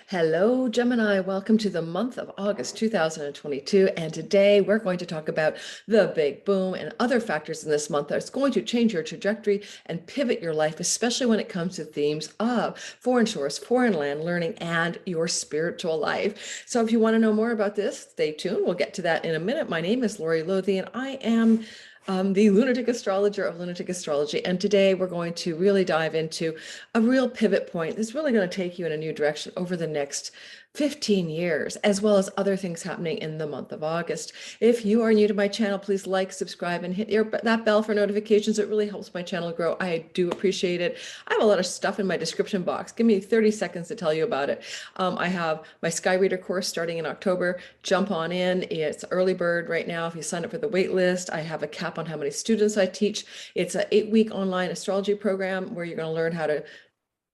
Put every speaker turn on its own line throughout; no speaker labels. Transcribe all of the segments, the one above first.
Hello, Gemini. Welcome to the month of August 2022. And today we're going to talk about the big boom and other factors in this month that's going to change your trajectory and pivot your life, especially when it comes to themes of foreign shores, foreign land, learning, and your spiritual life. So if you want to know more about this, stay tuned. We'll get to that in a minute. My name is Lori Lothe, and I am the Lunatic astrologer of Lunatic Astrology. And today we're going to really dive into a real pivot point that's really going to take you in a new direction over the next 15 years, as well as other things happening in the month of August. If you are new to my channel, please like, subscribe, and hit that bell for notifications. It really helps my channel grow. I do appreciate it. I have a lot of stuff in my description box. Give me 30 seconds to tell you about it. I have my Sky Reader course starting in October. Jump on in. It's early bird right now. If you sign up for the wait list, I have a cap on how many students I teach. It's an 8-week online astrology program where you're going to learn how to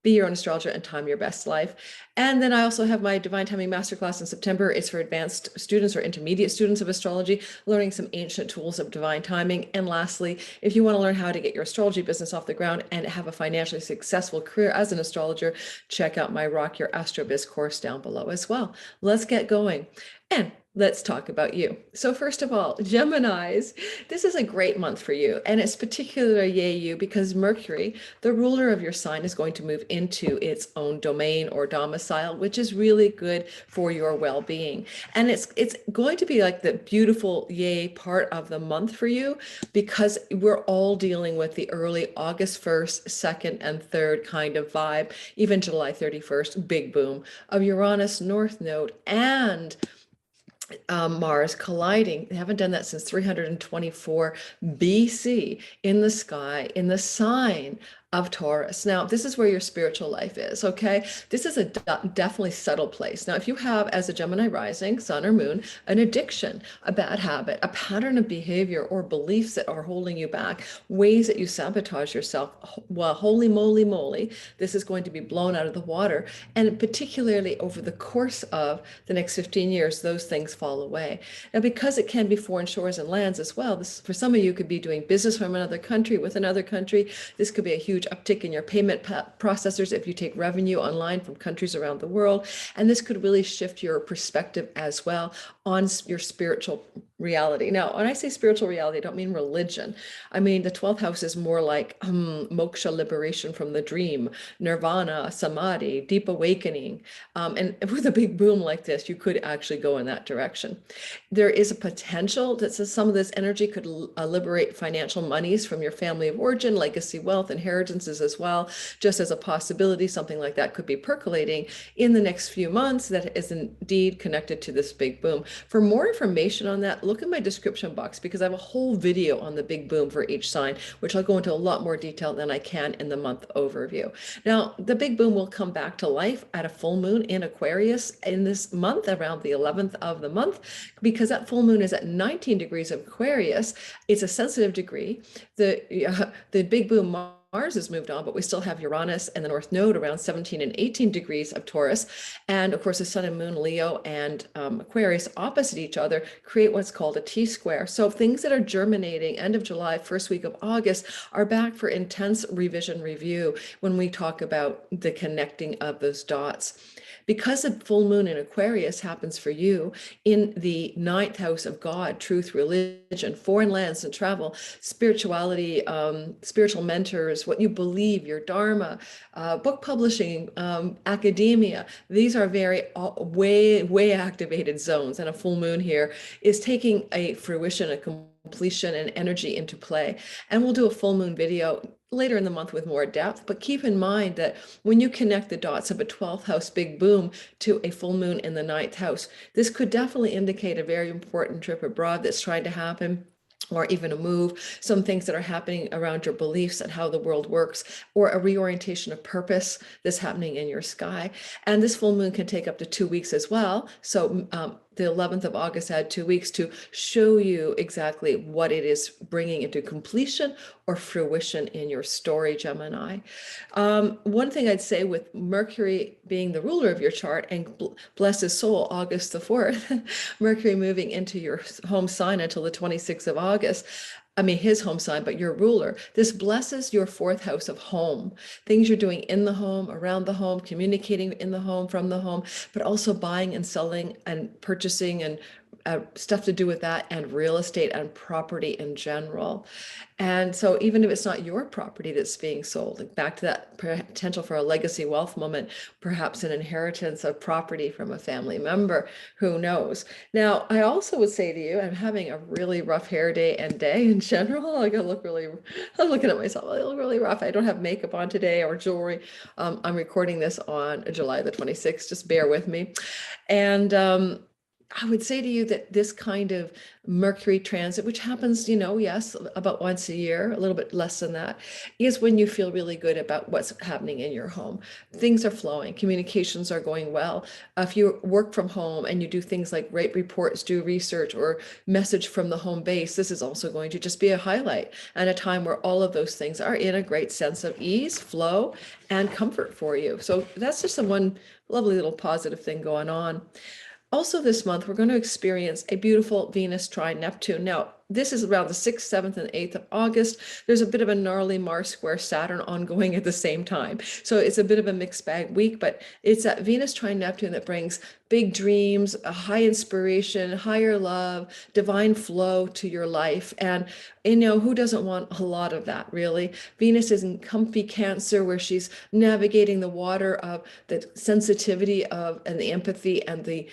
be your own astrologer and time your best life. And then I also have my Divine Timing Masterclass in September. It's for advanced students or intermediate students of astrology, learning some ancient tools of divine timing. And lastly, if you want to learn how to get your astrology business off the ground and have a financially successful career as an astrologer, check out my Rock Your AstroBiz course down below as well. Let's get going. And let's talk about you. So first of all, Geminis, this is a great month for you. And it's particularly yay you because Mercury, the ruler of your sign, is going to move into its own domain or domicile, which is really good for your well-being. And it's going to be like the beautiful yay part of the month for you because we're all dealing with the early August 1st, 2nd, and 3rd kind of vibe, even July 31st, big boom of Uranus North Node and Mars colliding. They haven't done that since 324 BC in the sky, in the sign of Taurus. Now, this is where your spiritual life is, okay? This is a definitely subtle place. Now, if you have, as a Gemini rising, sun or moon, an addiction, a bad habit, a pattern of behavior or beliefs that are holding you back, ways that you sabotage yourself, well, holy moly, this is going to be blown out of the water. And particularly over the course of the next 15 years, those things fall away. Now, because it can be foreign shores and lands as well, this, for some of you, could be doing business from another country with another country. This could be a huge uptick in your payment processors if you take revenue online from countries around the world. And this could really shift your perspective as well on your spiritual reality. Now, when I say spiritual reality, I don't mean religion. I mean, the 12th house is more like moksha, liberation from the dream, nirvana, samadhi, deep awakening. And with a big boom like this, you could actually go in that direction. There is a potential that some of this energy could liberate financial monies from your family of origin, legacy wealth, inheritances as well, just as a possibility. Something like that could be percolating in the next few months that is indeed connected to this big boom. For more information on that, look in my description box because I have a whole video on the big boom for each sign, which I'll go into a lot more detail than I can in the month overview. Now, the big boom will come back to life at a full moon in Aquarius in this month, around the 11th of the month, because that full moon is at 19 degrees of Aquarius. It's a sensitive degree. The big boom Mars has moved on, but we still have Uranus and the North Node around 17 and 18 degrees of Taurus. And of course, the Sun and Moon, Leo and Aquarius opposite each other create what's called a T-square. So things that are germinating end of July, first week of August are back for intense revision review when we talk about the connecting of those dots. Because the full moon in Aquarius happens for you in the 9th house of God, truth, religion, foreign lands and travel, spirituality, spiritual mentors, what you believe, your dharma, book publishing, academia, these are very way activated zones. And a full moon here is taking a fruition, a completion and energy into play. And we'll do a full moon video later in the month with more depth, but keep in mind that when you connect the dots of a 12th house big boom to a full moon in the 9th house, this could definitely indicate a very important trip abroad that's trying to happen, or even a move, some things that are happening around your beliefs and how the world works, or a reorientation of purpose that's happening in your sky. And this full moon can take up to 2 weeks as well. So the 11th of August had 2 weeks to show you exactly what it is bringing into completion or fruition in your story, Gemini. One thing I'd say with Mercury being the ruler of your chart, and bless his soul, August the 4th, Mercury moving into your home sign until the 26th of August, his home sign, but your ruler. This blesses your fourth house of home, things you're doing in the home, around the home, communicating in the home, from the home, but also buying and selling and purchasing and stuff to do with that, and real estate and property in general. And so even if it's not your property that's being sold, like back to that potential for a legacy wealth moment, perhaps an inheritance of property from a family member, who knows? Now, I also would say to you, I'm having a really rough hair day and day in general. Like I'm looking at myself, I look really rough. I don't have makeup on today or jewelry. I'm recording this on July the 26th. Just bear with me. And I would say to you that this kind of Mercury transit, which happens, yes, about once a year, a little bit less than that, is when you feel really good about what's happening in your home. Things are flowing, communications are going well. If you work from home and you do things like write reports, do research, or message from the home base, this is also going to just be a highlight and a time where all of those things are in a great sense of ease, flow, and comfort for you. So that's just one lovely little positive thing going on. Also this month, we're going to experience a beautiful Venus trine Neptune. Now, this is around the 6th, 7th, and 8th of August. There's a bit of a gnarly Mars square Saturn ongoing at the same time. So it's a bit of a mixed bag week, but it's that Venus trine Neptune that brings big dreams, a high inspiration, higher love, divine flow to your life. And who doesn't want a lot of that, really? Venus is in comfy Cancer, where she's navigating the water of the sensitivity of and the empathy and the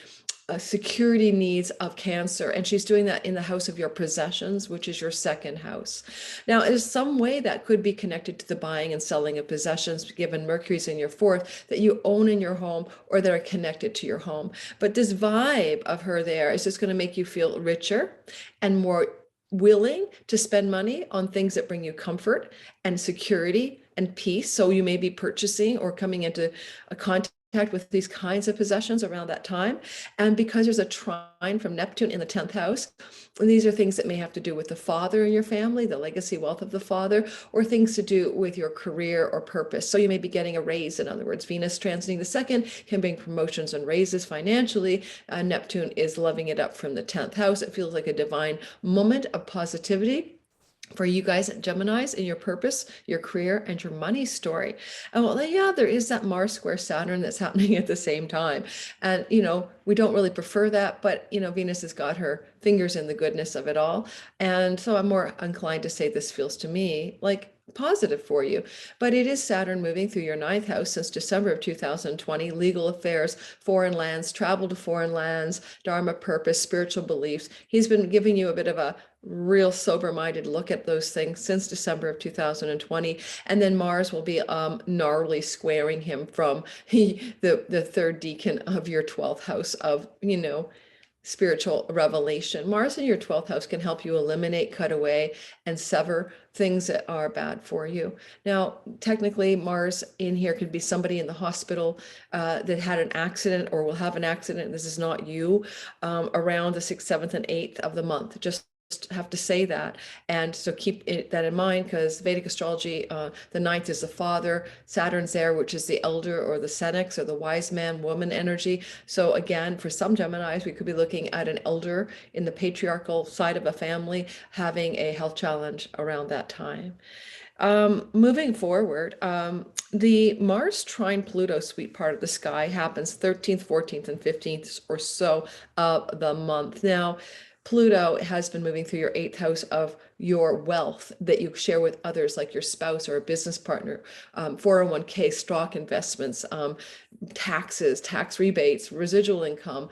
security needs of Cancer. And she's doing that in the house of your possessions, which is your second house. Now, in some way that could be connected to the buying and selling of possessions, given Mercury's in your fourth, that you own in your home or that are connected to your home. But this vibe of her there is just going to make you feel richer and more willing to spend money on things that bring you comfort and security and peace. So you may be purchasing or coming into a contact with these kinds of possessions around that time. And because there's a trine from Neptune in the 10th house, and these are things that may have to do with the father in your family, the legacy wealth of the father, or things to do with your career or purpose. So you may be getting a raise. In other words, Venus transiting the second can bring promotions and raises financially. Neptune is loving it up from the 10th house. It feels like a divine moment of positivity for you guys at Geminis in your purpose, your career, and your money story. And well, yeah, there is that Mars square Saturn that's happening at the same time. And, we don't really prefer that, but, Venus has got her fingers in the goodness of it all. And so I'm more inclined to say this feels to me like positive for you. But it is Saturn moving through your 9th house since December of 2020, legal affairs, foreign lands, travel to foreign lands, Dharma purpose, spiritual beliefs. He's been giving you a bit of a real sober-minded look at those things since December of 2020. And then Mars will be gnarly squaring him from the third decan of your 12th house of, spiritual revelation. Mars in your 12th house can help you eliminate, cut away, and sever things that are bad for you. Now, technically, Mars in here could be somebody in the hospital that had an accident or will have an accident. This is not you, around the 6th, 7th, and 8th of the month. Just have to say that. And so keep that in mind, because Vedic astrology, the 9th is the father, Saturn's there, which is the elder or the senex or the wise man, woman energy. So again, for some Geminis, we could be looking at an elder in the patriarchal side of a family having a health challenge around that time. Moving forward, the Mars trine Pluto sweet part of the sky happens 13th, 14th, and 15th or so of the month. Now, Pluto has been moving through your 8th house of your wealth that you share with others, like your spouse or a business partner, 401k, stock investments, taxes, tax rebates, residual income,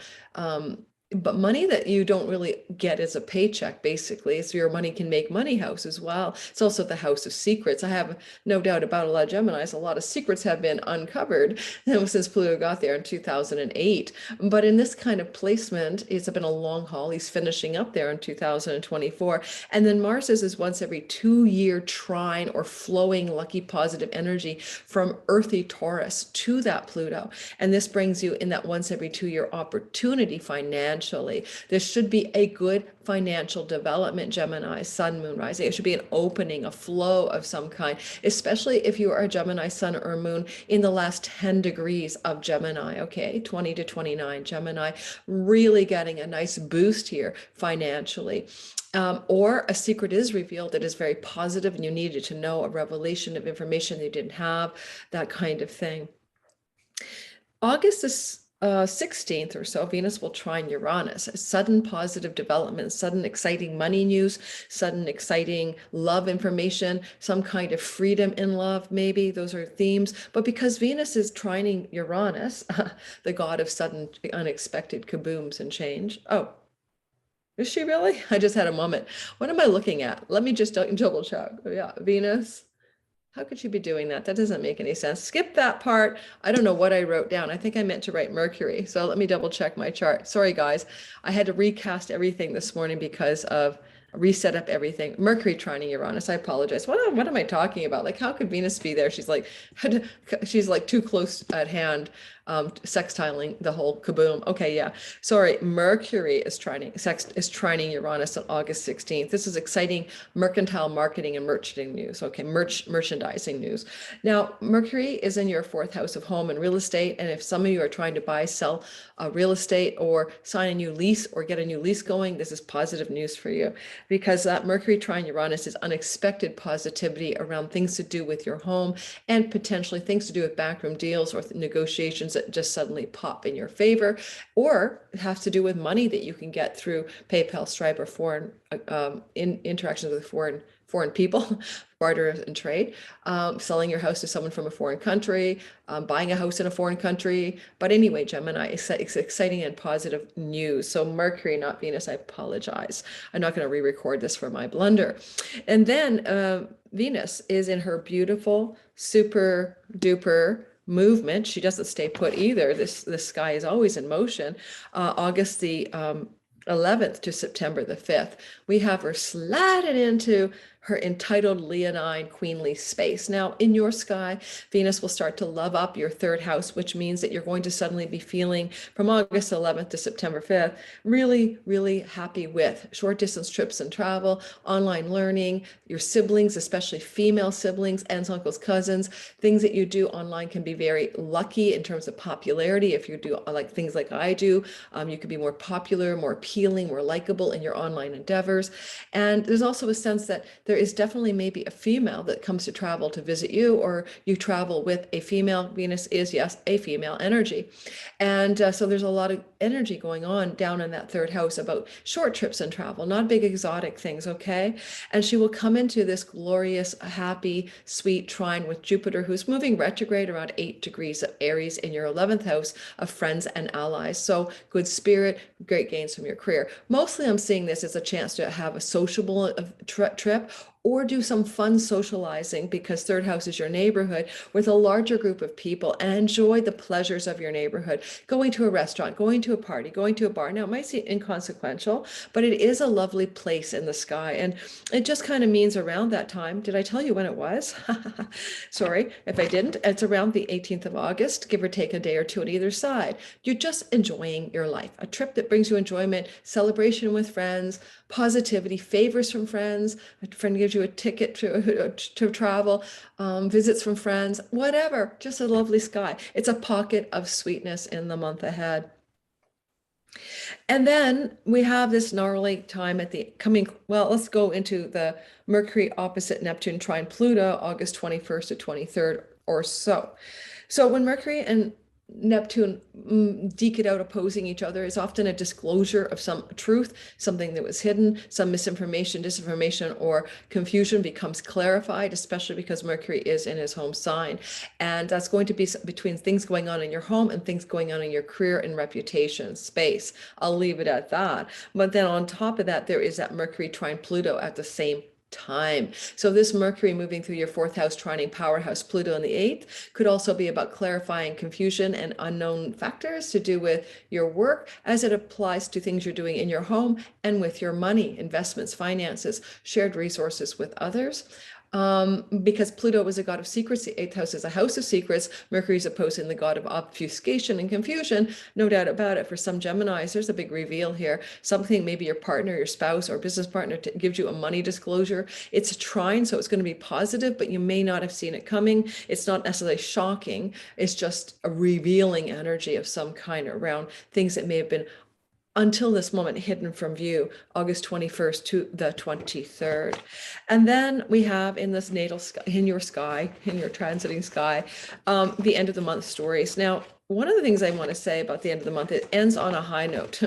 but money that you don't really get as a paycheck, basically. So your money can make money house as well. It's also the house of secrets. I have no doubt about a lot of Geminis. A lot of secrets have been uncovered since Pluto got there in 2008. But in this kind of placement, it's been a long haul. He's finishing up there in 2024. And then Mars is his once every 2-year trine or flowing lucky positive energy from earthy Taurus to that Pluto. And this brings you in that once every 2-year opportunity financially, financially. There should be a good financial development, Gemini, sun, moon, rising. It should be an opening, a flow of some kind, especially if you are a Gemini sun or moon in the last 10 degrees of Gemini, okay, 20 to 29 Gemini, really getting a nice boost here financially. Or a secret is revealed that is very positive and you needed to know, a revelation of information you didn't have, that kind of thing. August is 16th or so, Venus will trine Uranus. A sudden positive development, sudden exciting money news, sudden exciting love information, some kind of freedom in love, maybe. Those are themes. But because Venus is trining Uranus, the god of sudden unexpected kabooms and change. Oh, is she really? I just had a moment. What am I looking at? Let me just double check. Oh, yeah, Venus. How could she be doing that? That doesn't make any sense. Skip that part. I don't know what I wrote down. I think I meant to write Mercury. So let me double check my chart. Sorry, guys. I had to recast everything this morning because of reset up everything. Mercury trining Uranus. I apologize. What am I talking about? Like, how could Venus be there? She's like too close at hand, sextiling the whole kaboom. Okay, yeah. Sorry. Mercury is trining Uranus on August 16th. This is exciting mercantile marketing and merchandising news. Okay, merchandising news. Now, Mercury is in your fourth house of home and real estate. And if some of you are trying to buy, sell real estate or sign a new lease or get a new lease going, this is positive news for you, because that Mercury trine Uranus is unexpected positivity around things to do with your home and potentially things to do with backroom deals or negotiations that just suddenly pop in your favor, or it has to do with money that you can get through PayPal, Stripe, or foreign interactions with foreign people, barter and trade, selling your house to someone from a foreign country, buying a house in a foreign country. But anyway, Gemini, it's exciting and positive news. So Mercury, not Venus, I apologize. I'm not going to re-record this for my blunder. And then Venus is in her beautiful, super duper movement. She doesn't stay put either. This sky is always in motion. August the 11th to September the 5th, we have her slatted into her entitled leonine queenly space. Now, in your sky, Venus will start to love up your third house, which means that you're going to suddenly be feeling from August 11th to September 5th, really, really happy with short distance trips and travel, online learning, your siblings, especially female siblings, aunts, uncles, cousins. Things that you do online can be very lucky in terms of popularity. If you do like things like I do, you can be more popular, more appealing, more likable in your online endeavors. And there's also a sense that there is definitely maybe a female that comes to travel to visit you, or you travel with a female. Venus is, yes, a female energy. And so there's a lot of energy going on down in that third house about short trips and travel, not big exotic things, okay? And she will come into this glorious, happy, sweet trine with Jupiter, who's moving retrograde around 8 degrees of Aries in your 11th house of friends and allies. So good spirit, great gains from your career. Mostly I'm seeing this as a chance to have a sociable trip or do some fun socializing, because third house is your neighborhood, with a larger group of people, and enjoy the pleasures of your neighborhood. Going to a restaurant, going to a party, going to a bar. Now, it might seem inconsequential, but it is a lovely place in the sky. And it just kind of means around that time. Did I tell you when it was? Sorry if I didn't. It's around the 18th of August, give or take a day or two on either side. You're just enjoying your life. A trip that brings you enjoyment, celebration with friends, positivity, favors from friends. A friend gives you a ticket to travel, visits from friends, whatever, just a lovely sky. It's a pocket of sweetness in the month ahead. And then we have this gnarly time at the coming, well, let's go into the Mercury opposite Neptune trine Pluto, August 21st to 23rd or so. So when Mercury and Neptune deke it out opposing each other is often a disclosure of some truth, something that was hidden, some misinformation, disinformation, or confusion becomes clarified, especially because Mercury is in his home sign. And that's going to be between things going on in your home and things going on in your career and reputation space. I'll leave it at that. But then on top of that, there is that Mercury trine Pluto at the same time. So this Mercury moving through your fourth house, trining powerhouse Pluto in the 8th, could also be about clarifying confusion and unknown factors to do with your work as it applies to things you're doing in your home and with your money, investments, finances, shared resources with others. because Pluto was a god of secrets. The eighth house is a house of secrets. Mercury is opposing the god of obfuscation and confusion. No doubt about it. For some Geminis, there's a big reveal here. Something, maybe your partner, your spouse, or business partner gives you a money disclosure. It's a trine, so it's going to be positive, but you may not have seen it coming. It's not necessarily shocking. It's just a revealing energy of some kind around things that may have been until this moment hidden from view, August 21st to the 23rd. And then we have in this natal sky, in your transiting sky, the end of the month stories. Now, one of the things I want to say about the end of the month, it ends on a high note,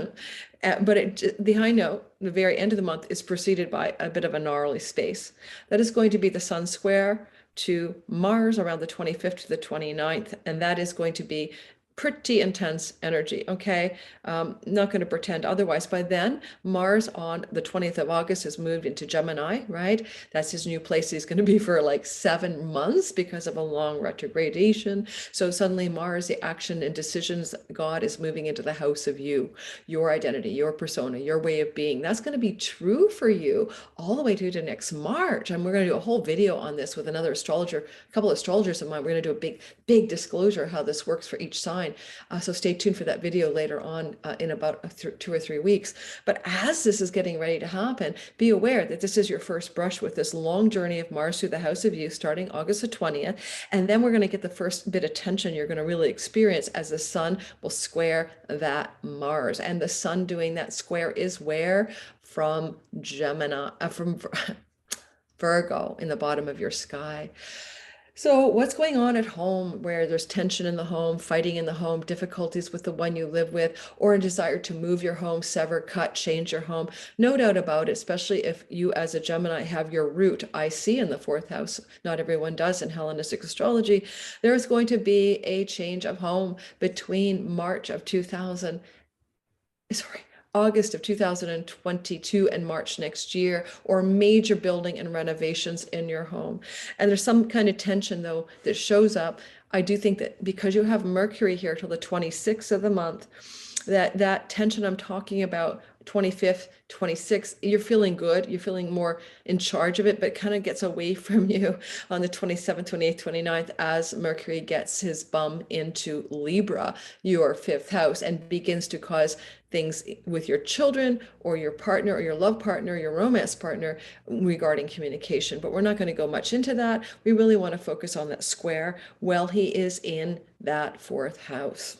but the high note, the very end of the month, is preceded by a bit of a gnarly space. That is going to be the Sun square to Mars around the 25th to the 29th, and that is going to be pretty intense energy, okay? Not going to pretend otherwise. By then, Mars on the 20th of August has moved into Gemini, right? That's his new place. He's going to be for like 7 months because of a long retrogradation. So suddenly Mars, the action and decisions god, is moving into the house of you, your identity, your persona, your way of being. That's going to be true for you all the way to next March. And we're going to do a whole video on this with another astrologer, a couple of astrologers of mine. We're going to do a big disclosure how this works for each sign. So stay tuned for that video later on in about 2 or 3 weeks. But as this is getting ready to happen, be aware that this is your first brush with this long journey of Mars through the house of you starting August the 20th. And then we're going to get the first bit of tension you're going to really experience as the Sun will square that Mars. And the Sun doing that square is where? From Gemini, from Virgo in the bottom of your sky. So what's going on at home where there's tension in the home, fighting in the home, difficulties with the one you live with, or a desire to move your home, sever, cut, change your home? No doubt about it, especially if you as a Gemini have your root IC in the fourth house. Not everyone does in Hellenistic astrology. There is going to be a change of home between August of 2022 and March next year, or major building and renovations in your home. And there's some kind of tension though that shows up. I do think that because you have Mercury here till the 26th of the month, that tension I'm talking about, 25th, 26th, you're feeling good, you're feeling more in charge of it, but kind of gets away from you on the 27th, 28th, 29th as Mercury gets his bum into Libra, your fifth house, and begins to cause things with your children or your partner or your love partner, your romance partner regarding communication. But we're not going to go much into that. We really want to focus on that square while he is in that fourth house.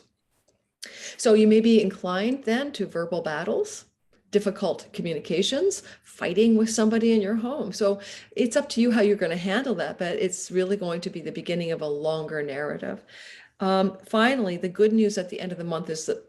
So you may be inclined then to verbal battles, difficult communications, fighting with somebody in your home. So it's up to you how you're going to handle that, but it's really going to be the beginning of a longer narrative. Finally, the good news at the end of the month is that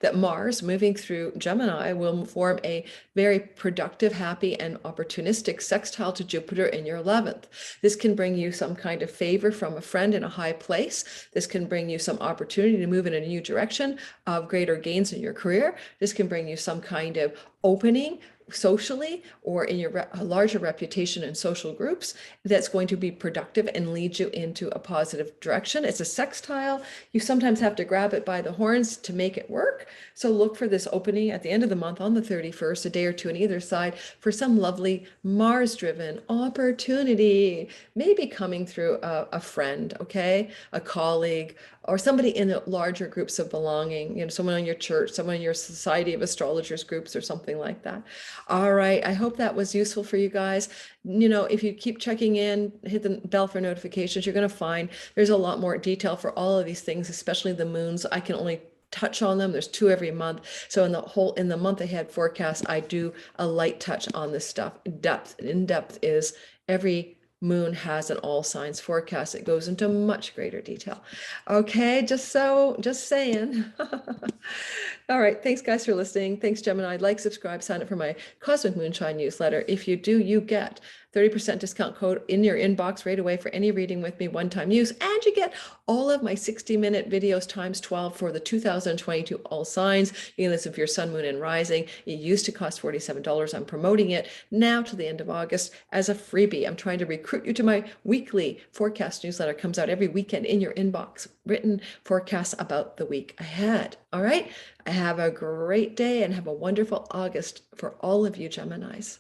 that Mars moving through Gemini will form a very productive, happy, and opportunistic sextile to Jupiter in your 11th. This can bring you some kind of favor from a friend in a high place. This can bring you some opportunity to move in a new direction of greater gains in your career. This can bring you some kind of opening socially or in your larger reputation in social groups that's going to be productive and lead you into a positive direction. It's a sextile. You sometimes have to grab it by the horns to make it work. So look for this opening at the end of the month on the 31st, a day or two on either side, for some lovely Mars-driven opportunity, maybe coming through a friend, okay, a colleague, or somebody in the larger groups of belonging, someone in your church, someone in your Society of Astrologers groups or something like that. All right, I hope that was useful for you guys. If you keep checking in, hit the bell for notifications, you're going to find there's a lot more detail for all of these things, especially the moons. I can only touch on them. There's 2 every month. So in the month ahead forecast, I do a light touch on this stuff. In depth is every moon has an all signs forecast. It goes into much greater detail. Okay, just saying. All right, thanks guys for listening. Thanks Gemini. Like, subscribe, sign up for my Cosmic Moonshine newsletter. If you do, you get 30% discount code in your inbox right away for any reading with me, one-time use, and you get all of my 60-minute videos times 12 for the 2022 all signs. You can listen for your sun, moon, and rising. It used to cost $47. I'm promoting it now to the end of August as a freebie. I'm trying to recruit you to my weekly forecast newsletter. It comes out every weekend in your inbox, written forecasts about the week ahead. All right, have a great day and have a wonderful August for all of you Geminis.